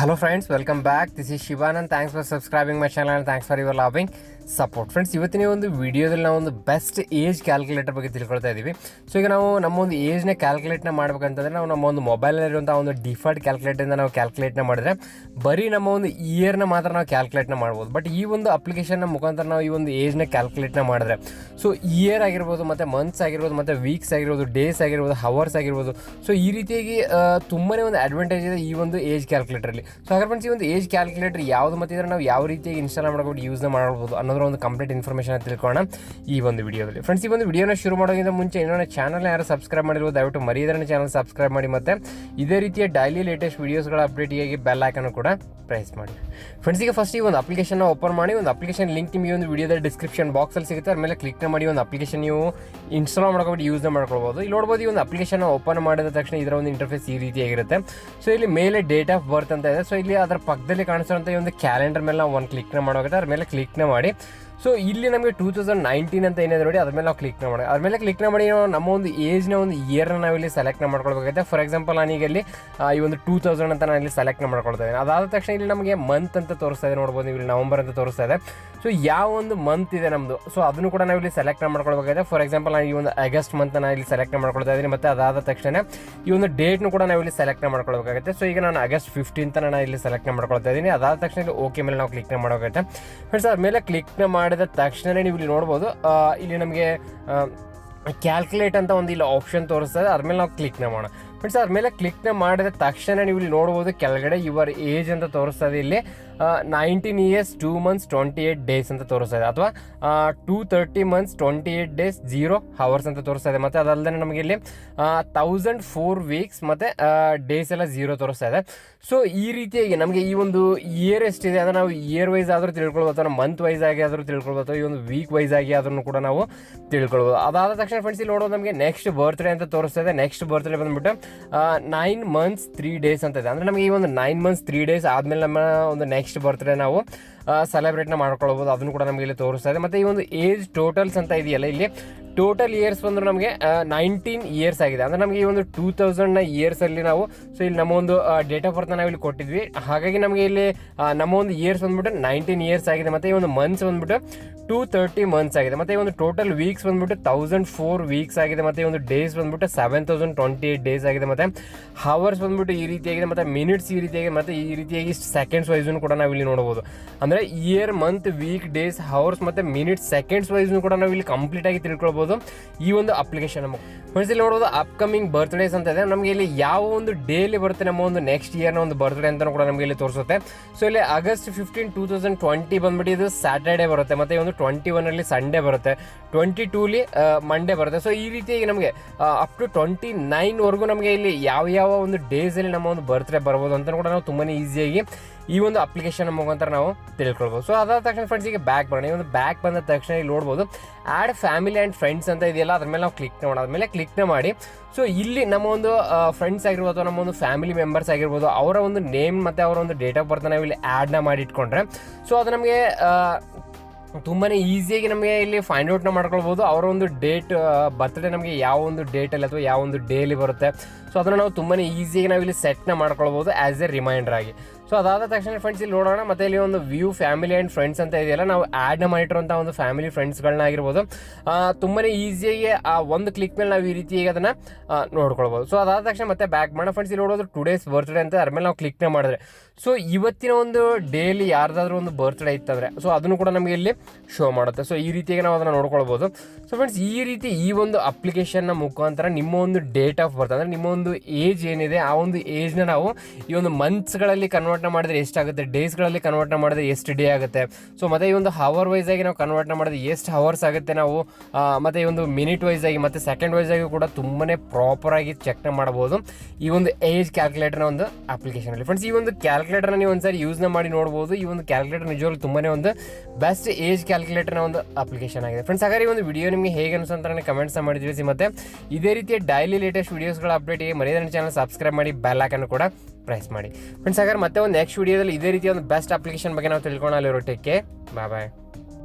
Hello friends, welcome back. This is Shivanand. Thanks for subscribing my channel and thanks for your loving support. Friends, ಇವತ್ತಿನ ಒಂದು ವಿಡಿಯೋದಲ್ಲಿ ನಾವು ಒಂದು best age calculator ಬಗ್ಗೆ ತಿಳ್ಕೊಳ್ತಾ ಇದ್ದೀವಿ. ಸೊ ಈಗ ನಾವು ನಮ್ಮ ಒಂದು ಏಜ್ನ ಕ್ಯಾಲ್ಕುಲೇಟ್ನ ಮಾಡ್ಬೇಕಂತಂದರೆ ನಾವು ನಮ್ಮ ಒಂದು ಮೊಬೈಲಲ್ಲಿರುವಂಥ ಒಂದು ಡಿಫಾಲ್ಟ್ ಕ್ಯಾಲ್ಕುಲೇಟರಿಂದ ನಾವು ಕ್ಯಾಲ್ಕುಲೇಟ್ನ ಮಾಡಿದ್ರೆ ಬರೀ ನಮ್ಮ ಒಂದು ಇಯರ್ನ ಮಾತ್ರ ನಾವು ಕ್ಯಾಲ್ಕುಲೇಟ್ನ ಮಾಡ್ಬೋದು. ಬಟ್ ಈ ಒಂದು ಅಪ್ಲಿಕೇಶನ್ನ ಮುಖಾಂತರ ನಾವು ಈ ಒಂದು ಏಜ್ನ ಕ್ಯಾಲ್ಕುಲೇಟ್ನ ಮಾಡಿದ್ರೆ ಸೊ ಇಯರ್ ಆಗಿರ್ಬೋದು, ಮತ್ತು ಮಂತ್ಸ್ ಆಗಿರ್ಬೋದು, ಮತ್ತು ವೀಕ್ಸ್ ಆಗಿರ್ಬೋದು, ಡೇಸ್ ಆಗಿರ್ಬೋದು, ಹವರ್ಸ್ ಆಗಿರ್ಬೋದು. ಸೊ ಈ ರೀತಿಯಾಗಿ ತುಂಬಾ ಒಂದು ಅಡ್ವಾಂಟೇಜ್ ಇದೆ ಈ ಒಂದು ಏಜ್ ಕ್ಯಾಲ್ಕುಲೇಟರಲ್ಲಿ. ಸೊ ಹಾಗಾದ್ರೆ ಫ್ರೆಂಡ್ಸ್, ಈ ಒಂದು ಏಜ್ ಕ್ಯಾಲ್ಕುಲೇಟರ್ ಯಾವುದು ಮತ್ತು ನಾವು ಯಾವ ರೀತಿಯಾಗಿ ಇನ್ಸ್ಟಾಲ್ ಮಾಡ್ಕೊಂಡು ಯೂಸ್ನ ಮಾಡ್ಬೋದು ಅನ್ನೋದ್ರ ಒಂದು ಕಂಪ್ಲೀಟ್ ಇನ್ಫಾರ್ಮೇಷನ್ ತಿಳ್ಕೊಳ್ಳೋಣ ಈ ಒಂದು ವಿಡಿಯೋದಲ್ಲಿ. ಫ್ರೆಂಡ್ಸ್, ಈ ಒಂದು ವಿಡಿಯೋನ ಶುರು ಮಾಡೋದ್ರಿಂದ ಮುಂಚೆ ಇನ್ನೊಂದು ಚಾನಲ್ನ ಯಾರು ಸಬ್ಸ್ಕ್ರೈಬ್ ಮಾಡಿರ್ಬೋದು ದಯವಿಟ್ಟು ಮರಿಯದನ್ನ ಚಾನಲ್ ಸಬ್ಸ್ಕ್ರೈಬ್ ಮಾಡಿ, ಮತ್ತು ಇದೇ ರೀತಿಯ ಡೈಲಿ ಲೇಟೆಸ್ಟ್ ವೀಡಿಯೋಸ್ಗಳ ಅಪ್ಡೇಟಿಗಾಗಿ ಬೆಲ್ ಐಕಾನ್ ಕೂಡ ಪ್ರೆಸ್ ಮಾಡಿ. ಫ್ರೆಂಡ್ಸ್, ಈಗ ಫಸ್ಟ್ ಈ ಒಂದು ಅಪ್ಲಿಕೇಶನ್ ಓಪನ್ ಮಾಡಿ. ಒಂದು ಅಪ್ಲಿಕೇಶನ್ ಲಿಂಕ್ ನಿಮಗೆ ಒಂದು ವಿಡಿಯೋದ ಡಿಸ್ಕ್ರಿಪ್ಷನ್ ಬಾಕ್ಸಲ್ಲಿ ಸಿಗುತ್ತೆ. ಅದ್ರ ಮೇಲೆ ಕ್ಲಿಕ್ ಮಾಡಿ ಒಂದು ಅಪ್ಲಿಕೇಶನ್ ನೀವು ಇನ್ಸ್ಟಾಲ್ ಮಾಡ್ಕೊಂಡು ಯೂಸ್ನ ಮಾಡ್ಕೊಳ್ಬೋದು. ಇಲ್ಲಿ ನೋಡ್ಬೋದು, ಈ ಒಂದು ಅಪ್ಲಿಕೇಶನ್ ಓಪನ್ ಮಾಡಿದ ತಕ್ಷಣ ಇದರ ಒಂದು ಇಂಟರ್ಫೇಸ್ ಈ ರೀತಿಯಾಗಿರುತ್ತೆ. ಸೊ ಇಲ್ಲಿ ಮೇಲೆ ಡೇಟ್ ಆಫ್ ಬರ್ತ್ ಅಂತ ಇದೆ. ಸೊ ಇಲ್ಲಿ ಅದರ ಪಕ್ಕದಲ್ಲಿ ಕಾಣಿಸುವಂಥ ಈ ಒಂದು ಕ್ಯಾಲೆಂಡರ್ ಮೇಲೆ ನಾವು ಒಂದು ಕ್ಲಿಕ್ನ ಮಾಡೋಗುತ್ತೆ. ಅದ್ರ ಮೇಲೆ ಕ್ಲಿಕ್ನ ಮಾಡಿ. ಸೊ ಇಲ್ಲಿ ನಮಗೆ 2019 ಅಂತ ಏನಿದೆ ನೋಡಿ, ಅದ್ರ ಮೇಲೆ ನಾವು ಕ್ಲಿಕ್ನ ಮಾಡಿ. ಅದ್ರ ಮೇಲೆ ಕ್ಲಿಕ್ನ ಮಾಡಿ ನಾವು ನಮ್ಮ ಒಂದು ಏಜ್ನ ಒಂದು ಇಯರ್ನ ನಾವು ಇಲ್ಲಿ ಸೆಲೆಕ್ಟ್ನ ಮಾಡ್ಕೊಳ್ಬೇಕಾಗುತ್ತೆ. ಫಾರ್ ಎಕ್ಸಾಂಪಲ್ ನಾನೀಗ ಇಲ್ಲಿ ಈ ಒಂದು 2000 ಅಂತ ನಾನು ಇಲ್ಲಿ ಸೆಲೆಕ್ಟ್ನ ಮಾಡ್ಕೊಳ್ತಾ ಇದ್ದೀನಿ. ಅದಾದ ತಕ್ಷಣ ಇಲ್ಲಿ ನಮಗೆ ಮಂತ್ ಅಂತ ತೋರಿಸ್ತಾ ಇದೆ, ನೋಡ್ಬೋದು ನೀವು ಇಲ್ಲಿ ನವಂಬರ್ ಅಂತ ತೋರಿಸ್ತಾ ಇದೆ. ಸೊ ಯಾವ ಒಂದು ಮಂತ್ ಇದೆ ನಮ್ಮದು, ಸೊ ಅದನ್ನು ಕೂಡ ನಾವು ಇಲ್ಲಿ ಸೆಲೆಕ್ಟ್ ಮಾಡ್ಕೊಳ್ಬೇಕಾಗಿದೆ. ಫಾರ್ ಎಕ್ಸಾಂಪಲ್ ನಾನು ಈ ಒಂದು ಆಗಸ್ಟ್ ಮಂತ್ ನಾನು ಇಲ್ಲಿ ಸೆಲೆಕ್ಟ್ ಮಾಡ್ಕೊಳ್ತಾ ಇದ್ದೀನಿ. ಮತ್ತು ಅದಾದ ತಕ್ಷಣ ಈ ಒಂದು ಡೇಟ್ನು ಕೂಡ ನಾವು ಇಲ್ಲಿ ಸೆಲೆಕ್ಟ್ ಮಾಡ್ಕೊಳ್ಬೇಕಾಗುತ್ತೆ. ಸೊ ಈಗ ನಾನು ಆಗಸ್ಟ್ 15 ನಾನು ಇಲ್ಲಿ ಸೆಲೆಕ್ಟ್ ಮಾಡ್ಕೊಳ್ತಾ ಇದ್ದೀನಿ. ಅದಾದ ತಕ್ಷಣ ಇಲ್ಲಿ ಓಕೆ ಮೇಲೆ ನಾವು ಕ್ಲಿಕ್ನ ಮಾಡೋಗುತ್ತೆ. ಫ್ರೆಂಡ್ಸ್, ಅದ್ಮೇಲೆ ಕ್ಲಿಕ್ನ ಮಾಡಿದ ತಕ್ಷಣ ನೀವು ಇಲ್ಲಿ ನೋಡ್ಬೋದು, ಇಲ್ಲಿ ನಮಗೆ ಕ್ಯಾಲ್ಕುಲೇಟ್ ಅಂತ ಒಂದು ಇಲ್ಲಿ ಆಪ್ಷನ್ ತೋರಿಸ್ತದೆ. ಅದ್ಮೇಲೆ ನಾವು ಕ್ಲಿಕ್ನ ಮಾಡೋಣ. ಫ್ರೆಂಡ್ಸ್, ಅದ್ಮೇಲೆ ಕ್ಲಿಕ್ನ ಮಾಡಿದ ತಕ್ಷಣ ನೀವು ಇಲ್ಲಿ ನೋಡ್ಬೋದು ಕೆಳಗಡೆ ಯುವರ್ ಏಜ್ ಅಂತ ತೋರಿಸ್ತದೆ. ಇಲ್ಲಿ 19 years 2 months 28 days ಅಂತ ತೋರಿಸ್ತಾ ಇದೆ, ಅಥವಾ 230 months 28 days 0 hours ಅಂತ ತೋರಿಸ್ತಾ ಇದೆ. ಮತ್ತು ಅದಲ್ಲದೆ ನಮಗೆ ಇಲ್ಲಿ 1004 weeks ಮತ್ತು ಡೇಸ್ ಎಲ್ಲ 0 ತೋರಿಸ್ತಾ ಇದೆ. ಸೊ ಈ ರೀತಿಯಾಗಿ ನಮಗೆ ಈ ಒಂದು ಇಯರ್ ಎಷ್ಟಿದೆ ಅಂದರೆ ನಾವು ಇಯರ್ ವೈಸ್ ಆದರೂ ತಿಳ್ಕೊಳ್ಬೋದು, ಅಥವಾ ಮಂತ್ ವೈಸ್ ಆಗಿ ಆದರೂ ತಿಳ್ಕೊಳ್ಬೋದು, ಅಥವಾ ಈ ಒಂದು ವೀಕ್ ವೈಸ್ ಆಗಿ ಆದ್ರೂ ಕೂಡ ನಾವು ತಿಳ್ಕೊಳ್ಬೋದು. ಅದಾದ ತಕ್ಷಣ ಫ್ರೆಂಡ್ಸ್, ಇಲ್ಲಿ ನೋಡೋದು ನಮಗೆ ನೆಕ್ಸ್ಟ್ ಬರ್ತ್ಡೇ ಅಂತ ತೋರಿಸ್ತಾ ಇದೆ. ನೆಕ್ಸ್ಟ್ ಬರ್ತ್ಡೇ ಬಂದ್ಬಿಟ್ಟು 9 months 3 days ಅಂತ ಇದೆ. ಅಂದರೆ ನಮಗೆ ಈ ಒಂದು 9 months 3 days ಆದಮೇಲೆ ನಮ್ಮ ಒಂದು ನೆಕ್ಸ್ಟ್ ಬರ್ತ್ಡೇ ನಾವು ಸೆಲೆಬ್ರೇಟ್ನ ಮಾಡ್ಕೊಳ್ಬೋದು. ಅದನ್ನು ಕೂಡ ನಮಗೆ ಇಲ್ಲಿ ತೋರಿಸ್ತಾ ಇದೆ. ಮತ್ತು ಈ ಒಂದು ಏಜ್ ಟೋಟಲ್ಸ್ ಅಂತ ಇದೆಯಲ್ಲ, ಇಲ್ಲಿ ಟೋಟಲ್ ಇಯರ್ಸ್ ಬಂದರೂ ನಮಗೆ 19 years ಆಗಿದೆ. ಅಂದರೆ ನಮಗೆ ಈ ಒಂದು 2000 ಇಯರ್ಸಲ್ಲಿ ನಾವು, ಸೊ ಇಲ್ಲಿ ನಮ್ಮ ಒಂದು ಡೇಟ್ ಆಫ್ ಬರ್ತ್ನ ನಾವು ಇಲ್ಲಿ ಕೊಟ್ಟಿದ್ವಿ. ಹಾಗಾಗಿ ನಮಗೆ ಇಲ್ಲಿ ನಮ್ಮ ಒಂದು ಇಯರ್ಸ್ ಬಂದ್ಬಿಟ್ಟು 19 years ಆಗಿದೆ. ಮತ್ತು ಈ ಒಂದು ಮಂತ್ಸ್ ಬಂದ್ಬಿಟ್ಟು 230 months ಆಗಿದೆ. ಮತ್ತು ಈ ಒಂದು ಟೋಟಲ್ ವೀಕ್ಸ್ ಬಂದ್ಬಿಟ್ಟು 1004 weeks ಆಗಿದೆ. ಮತ್ತು ಈ ಒಂದು ಡೇಸ್ ಬಂದ್ಬಿಟ್ಟು 7028 days ಆಗಿದೆ. ಮತ್ತು ಹವರ್ಸ್ ಬಂದ್ಬಿಟ್ಟು ಈ ರೀತಿಯಾಗಿದೆ, ಮತ್ತು ಮಿನಿಟ್ಸ್ ಈ ರೀತಿಯಾಗಿದೆ, ಮತ್ತು ಈ ರೀತಿಯಾಗಿ ಸೆಕೆಂಡ್ಸ್ ವೈಸ್ನು ಕೂಡ ನಾವು ಇಲ್ಲಿ ನೋಡ್ಬೋದು. ಅಂದರೆ year, month, week, days, hours ಮತ್ತು ಮಿನಿಟ್ಸ್, ಸೆಕೆಂಡ್ಸ್ ವೈಸ್ನು ಕೂಡ ನಾವು ಇಲ್ಲಿ ಕಂಪ್ಲೀಟ್ ಆಗಿ ತಿಳ್ಕೊಳ್ಬೋದು ಈ ಒಂದು ಅಪ್ಲಿಕೇಶನ್. ಫ್ರೆಂಡ್ಸ್, ಇಲ್ಲಿ ನೋಡೋದು ಅಪ್ಕಮಿಂಗ್ ಬರ್ತ್ಡೇಸ್ ಅಂತ ಇದೆ. ನಮಗೆ ಇಲ್ಲಿ ಯಾವ ಒಂದು ಡೇಲಿ ಬರುತ್ತೆ ನಮ್ಮ ಒಂದು ನೆಕ್ಸ್ಟ್ ಇಯರ್ನ ಒಂದು ಬರ್ತ್ಡೇ ಅಂತ ಕೂಡ ನಮಗೆ ಇಲ್ಲಿ ತೋರಿಸುತ್ತೆ. ಸೊ ಇಲ್ಲಿ ಆಗಸ್ಟ್ 15 2020 ಬಂದ್ಬಿಟ್ಟು ಇದು ಸ್ಯಾಟರ್ಡೇ ಬರುತ್ತೆ. ಮತ್ತು ಈ ಒಂದು 21 ಸಂಡೇ ಬರುತ್ತೆ, 22 ಮಂಡೇ ಬರುತ್ತೆ. ಸೊ ಈ ರೀತಿಯಾಗಿ ನಮಗೆ ಅಪ್ ಟು 29 ನಮಗೆ ಇಲ್ಲಿ ಯಾವ ಒಂದು ಡೇಸಲ್ಲಿ ನಮ್ಮ ಒಂದು ಬರ್ತ್ಡೇ ಬರ್ಬೋದು ಅಂತ ಕೂಡ ನಾವು ತುಂಬಾ ಈಸಿಯಾಗಿ ಈ ಒಂದು ಅಪ್ಲಿಕೇಶನ್ ಮುಖಾಂತರ ನಾವು ತಿಳ್ಕೊಳ್ಬೋದು. ಸೊ ಅದಾದ ತಕ್ಷಣ ಫ್ರೆಂಡ್ಸ್, ಈಗ ಬ್ಯಾಕ್ ಬರೋಣ. ಈ ಒಂದು ಬ್ಯಾಕ್ ಬಂದ ತಕ್ಷಣ ಇಲ್ಲಿ ನೋಡ್ಬೋದು ಆ್ಯಡ್ ಫ್ಯಾಮಿಲಿ ಆ್ಯಂಡ್ ಫ್ರೆಂಡ್ಸ್ ಅಂತ ಇದೆಯಲ್ಲ, ಅದ್ರ ಮೇಲೆ ನಾವು ಕ್ಲಿಕ್ನ ಮಾಡೋದು. ಅದ್ಮೇಲೆ ಕ್ಲಿಕ್ನ ಮಾಡಿ. ಸೊ ಇಲ್ಲಿ ನಮ್ಮ ಒಂದು ಫ್ರೆಂಡ್ಸ್ ಆಗಿರ್ಬೋದು, ಅಥವಾ ನಮ್ಮ ಒಂದು ಫ್ಯಾಮಿಲಿ ಮೆಂಬರ್ಸ್ ಆಗಿರ್ಬೋದು, ಅವರ ಒಂದು ನೇಮ್ ಮತ್ತು ಅವರ ಒಂದು ಡೇಟ್ ಆಫ್ ಬರ್ತ್ ನಾವು ಇಲ್ಲಿ ಆ್ಯಡ್ನ ಮಾಡಿ ಇಟ್ಕೊಂಡ್ರೆ ಸೊ ಅದು ನಮಗೆ ತುಂಬಾ ಈಸಿಯಾಗಿ ನಮಗೆ ಇಲ್ಲಿ ಫೈಂಡ್ ಔಟ್ನ ಮಾಡ್ಕೊಳ್ಬೋದು. ಅವರ ಒಂದು ಡೇಟ್ ಬರ್ತ್ಡೇ ನಮಗೆ ಯಾವ ಒಂದು ಡೇಟಲ್ಲಿ ಅಥವಾ ಯಾವ ಒಂದು ಡೇಲಿ ಬರುತ್ತೆ. ಸೊ ಅದನ್ನು ನಾವು ತುಂಬಾ ಈಸಿಯಾಗಿ ನಾವು ಇಲ್ಲಿ ಸೆಟ್ನ ಮಾಡ್ಕೊಳ್ಬೋದು ಆ್ಯಸ್ ಎ ರಿಮೈಂಡರ್ ಆಗಿ. ಸೊ ಅದಾದ ತಕ್ಷಣ ಫ್ರೆಂಡ್ಸ್, ಇಲ್ಲಿ ನೋಡೋಣ. ಮತ್ತು ಇಲ್ಲಿ ಒಂದು ವ್ಯೂ ಫ್ಯಾಮಿಲಿ ಆ್ಯಂಡ್ ಫ್ರೆಂಡ್ಸ್ ಅಂತ ಇದೆಯಲ್ಲ, ನಾವು ಆ್ಯಡ್ನ ಮಾಡಿಟ್ಟಿರುವಂಥ ಒಂದು ಫ್ಯಾಮಿಲಿ ಫ್ರೆಂಡ್ಸ್ಗಳನ್ನ ಆಗಿರ್ಬೋದು ತುಂಬಾ ಈಸಿಯಾಗಿ ಆ ಒಂದು ಕ್ಲಿಕ್ ಮೇಲೆ ನಾವು ಈ ರೀತಿಯಾಗಿ ಅದನ್ನು ನೋಡ್ಕೊಳ್ಬೋದು. ಸೊ ಅದಾದ ತಕ್ಷಣ ಮತ್ತೆ ಬ್ಯಾಕ್ ಮಾಡೋಣ. ಫ್ರೆಂಡ್ಸ್, ಇಲ್ಲಿ ನೋಡೋದು ಟುಡೇಸ್ ಬರ್ತ್ಡೇ ಅಂತ ಅದ್ರ ಮೇಲೆ ನಾವು ಕ್ಲಿಕ್ನ ಮಾಡಿದ್ರೆ ಸೊ ಇವತ್ತಿನ ಒಂದು ಡೇಲಿ ಯಾರ್ದಾದ್ರೂ ಒಂದು ಬರ್ತ್ಡೇ ಇತ್ತಂದರೆ ಸೊ ಅದನ್ನು ಕೂಡ ನಮಗೆ ಇಲ್ಲಿ ಶೋ ಮಾಡುತ್ತೆ. ಸೊ ಈ ರೀತಿಯಾಗಿ ನಾವು ಅದನ್ನು ನೋಡ್ಕೊಳ್ಬೋದು. ಸೊ ಫ್ರೆಂಡ್ಸ್, ಈ ರೀತಿ ಈ ಒಂದು ಅಪ್ಲಿಕೇಶನ್ನ ಮುಖಾಂತರ ನಿಮ್ಮ ಒಂದು ಡೇಟ್ ಆಫ್ ಬರ್ತ್ ಅಂದರೆ ನಿಮ್ಮ ಒಂದು ಏಜ್ ಏನಿದೆ ಆ ಒಂದು ಏಜ್ನ ನಾವು ಈ ಒಂದು ಮಂತ್ಸ್ಗಳಲ್ಲಿ ಕನ್ವರ್ಟ್ನ ಮಾಡಿದ್ರೆ ಎಷ್ಟಾಗುತ್ತೆ, ಡೇಸ್ಗಳಲ್ಲಿ ಕನ್ವರ್ಟ್ನ ಮಾಡಿದ್ರೆ ಎಷ್ಟು ಡೇ ಆಗುತ್ತೆ. ಸೊ ಮತ್ತು ಈ ಒಂದು ಹವರ್ ವೈಸ್ ಆಗಿ ನಾವು ಕನ್ವರ್ಟ್ನ ಮಾಡಿದ್ರೆ ಎಷ್ಟು ಹವರ್ಸ್ ಆಗುತ್ತೆ ನಾವು, ಮತ್ತು ಈ ಒಂದು ಮಿನಿಟ್ ವೈಸ್ ಆಗಿ ಮತ್ತು ಸೆಕೆಂಡ್ ವೈಸ್ ಆಗಿ ಕೂಡ ತುಂಬಾ ಪ್ರಾಪರಾಗಿ ಚೆಕ್ನ ಮಾಡ್ಬೋದು ಈ ಒಂದು ಏಜ್ ಕ್ಯಾಲ್ಕುಲೇಟರ್ನ ಒಂದು ಅಪ್ಲಿಕೇಶನಲ್ಲಿ. ಫ್ರೆಂಡ್ಸ್, ಈ ಒಂದು ಕ್ಯಾಲ್ಕುಲೇಟರ್ನ ನೀವು ಒಂದ್ಸರಿ ಯೂಸ್ನ ಮಾಡಿ ನೋಡ್ಬೋದು. ಈ ಒಂದು ಕ್ಯಾಲ್ಕುಲೇಟರ್ ನಿಜವಾಗ್ಲೂ ತುಂಬಾ ಒಂದು ಬೆಸ್ಟ್ ಏಜ್ ಕ್ಯಾಲ್ಕುಲೇಟರ್ನ ಒಂದು ಅಪ್ಲಿಕೇಶನ್ ಆಗಿದೆ. ಫ್ರೆಂಡ್ಸ್, ಹಾಗಾದ್ರೆ ಈ ಒಂದು ವಿಡಿಯೋ ನಿಮಗೆ ಹೇಗೆ ಅನಿಸುತ್ತೆ ಕಮೆಂಟ್ಸ್ನ ಮಾಡಿ ತಿಳಿಸಿ. ಮತ್ತು ಇದೇ ರೀತಿಯ ಡೈಲಿ ಲೇಟೆಸ್ಟ್ ವೀಡಿಯೋಸ್ಗಳ ಅಪ್ಡೇಟಿಗೆ ಮರೆಯದ ಚಾನಲ್ ಸಬ್ಸ್ಕ್ರೈಬ್ ಮಾಡಿ, ಬೆಲ್ ಐಕಾನ್ ಕೂಡ ಪ್ರೆಸ್ ಮಾಡಿ. ಫ್ರೆಂಡ್ಸ್, ಹಾಗಾದ್ರೆ ಮತ್ತೆ ಒಂದು ನೆಕ್ಸ್ಟ್ ವಿಡಿಯೋದಲ್ಲಿ ಇದೇ ರೀತಿಯ ಒಂದು ಬೆಸ್ಟ್ ಅಪ್ಲಿಕೇಶನ್ ಬಗ್ಗೆ ನಾವು ತಿಳ್ಕೊಳ್ಳೋಣ. ಟೇಕ್ ಕೇರ್, ಬಾಯ್.